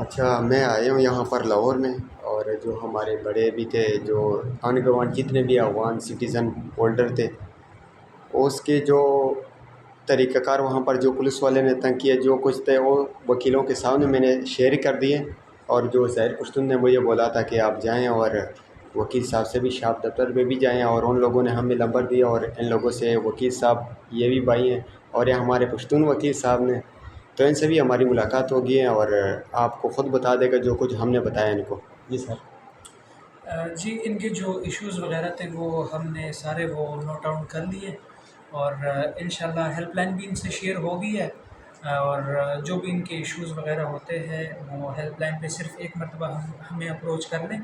اچھا، میں آیا ہوں یہاں پر لاہور میں، اور جو ہمارے بڑے بھی تھے، جو آن گراؤنڈ جتنے بھی افغان سٹیزن ہولڈر تھے، اس کے جو طریقہ کار وہاں پر جو پولیس والے نے تنگ کیا، جو کچھ تھے وہ وکیلوں کے سامنے میں نے شیئر کر دیے، اور جو ظاہر پشتون نے مجھے بولا تھا کہ آپ جائیں اور وکیل صاحب سے بھی شاپ دفتر میں بھی جائیں، اور ان لوگوں نے ہمیں نمبر دیا، اور ان لوگوں سے وکیل صاحب یہ بھی بھائی ہیں، اور یہ ہمارے پشتون وکیل صاحب نے، تو ان سے بھی ہماری ملاقات ہوگی ہے، اور آپ کو خود بتا دے گا جو کچھ ہم نے بتایا ان کو۔ جی سر۔ جی، ان کے جو ایشوز وغیرہ تھے وہ ہم نے سارے وہ نوٹ ڈاؤن کر لیے، اور انشاءاللہ ہیلپ لائن بھی ان سے شیئر ہو گئی ہے، اور جو بھی ان کے ایشوز وغیرہ ہوتے ہیں وہ ہیلپ لائن پہ صرف ایک مرتبہ ہمیں اپروچ کر لیں،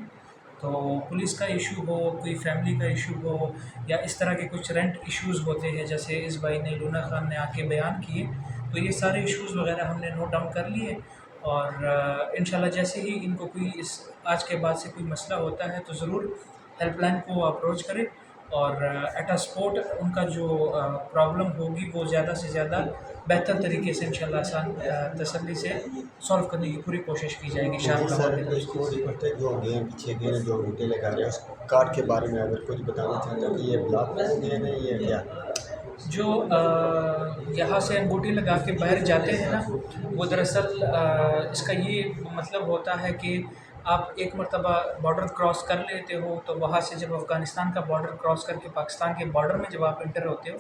تو پولیس کا ایشو ہو، کوئی فیملی کا ایشو ہو، یا اس طرح کے کچھ رینٹ ایشوز ہوتے ہیں جیسے اس بھائی نے لونا خان نے آ کے بیان کیے، تو یہ سارے ایشوز وغیرہ ہم نے نوٹ ڈاؤن کر لیے، اور انشاءاللہ جیسے ہی ان کو کوئی آج کے بعد سے کوئی مسئلہ ہوتا ہے تو ضرور ہیلپ لائن کو اپروچ کریں، اور ایٹ اے اسپوٹ ان کا جو پرابلم ہوگی وہ زیادہ سے زیادہ بہتر طریقے سے انشاءاللہ آسان تسلی سے سولو کرنے کی پوری کوشش کی جائے گی جی شاہ سر، لاہور کی طرف ایک سے۔ اور ریکویسٹ ہے، جو گئے ہیں پیچھے گئے ہیں، جو انگوٹھے لگا رہے ہیں، اس کارڈ کے بارے میں اگر کچھ بتانا چاہتے ہیں کہ یہ بلاک میں گئے ہیں یہ کیا؟ جو یہاں سے انگوٹھی لگا کے باہر جاتے ہیں نا، وہ دراصل اس کا یہ مطلب ہوتا ہے کہ آپ ایک مرتبہ بارڈر کراس کر لیتے ہو، تو وہاں سے جب افغانستان کا بارڈر کراس کر کے پاکستان کے بارڈر میں جب آپ انٹر ہوتے ہو،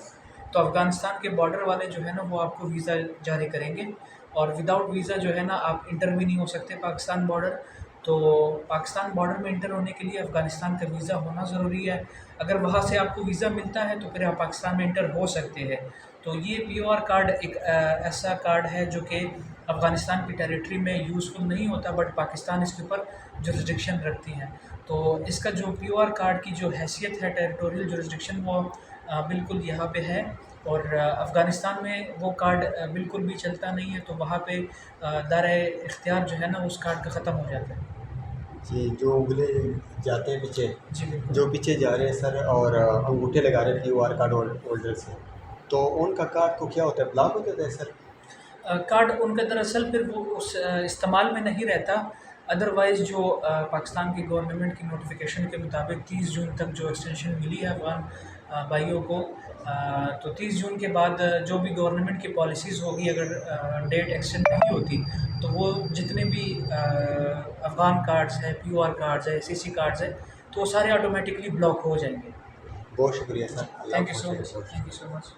تو افغانستان کے بارڈر والے جو ہے نا وہ آپ کو ویزا جاری کریں گے، اور وداؤٹ ویزا جو ہے نا آپ انٹر بھی نہیں ہو سکتے پاکستان بارڈر، تو پاکستان بارڈر میں انٹر ہونے کے لیے افغانستان کا ویزا ہونا ضروری ہے، اگر وہاں سے آپ کو ویزا ملتا ہے تو پھر آپ پاکستان میں انٹر ہو سکتے ہیں، تو یہ پی او آر کارڈ ایک ایسا کارڈ ہے جو کہ افغانستان کی ٹیریٹری میں یوزفل نہیں ہوتا، بٹ پاکستان اس کے اوپر جورسڈکشن رکھتی ہیں، تو اس کا جو پی او آر کارڈ کی جو حیثیت ہے ٹیریٹوریل جورسڈکشن وہ بالکل یہاں پہ ہے، اور افغانستان میں وہ کارڈ بالکل بھی چلتا نہیں ہے، تو وہاں پہ دائرۂ اختیار جو ہے نا اس کارڈ کا ختم ہو جاتا ہے۔ جی، جو انگلے جاتے ہیں پیچھے، جی بالکل۔ جو پیچھے جا رہے ہیں سر، اور انگوٹھے لگا رہے ہیں پیو آر کارڈ ہولڈر سے، تو ان کا کارڈ کو کیا ہوتا ہے، بلاک ہو جاتا ہے سر؟ کارڈ ان کا دراصل پھر وہ اس استعمال میں نہیں رہتا، ادروائز جو پاکستان کی گورنمنٹ کی نوٹیفیکیشن کے مطابق 30 جون تک جو ایکسٹینشن ملی ہے افغان بھائیوں کو، تو 30 جون کے بعد جو بھی گورنمنٹ کی پالیسیز ہوگی، اگر ڈیٹ ایکسٹینڈ نہیں ہوتی تو وہ جتنے بھی افغان کارڈز ہیں، پی او آر کارڈز ہیں، سی سی کارڈز ہیں، تو وہ سارے آٹومیٹکلی بلاک ہو جائیں گے۔ بہت شکریہ سر، اللہ تھینک آپ یو کو سو خیر مچ، بخشے۔ Thank you so much.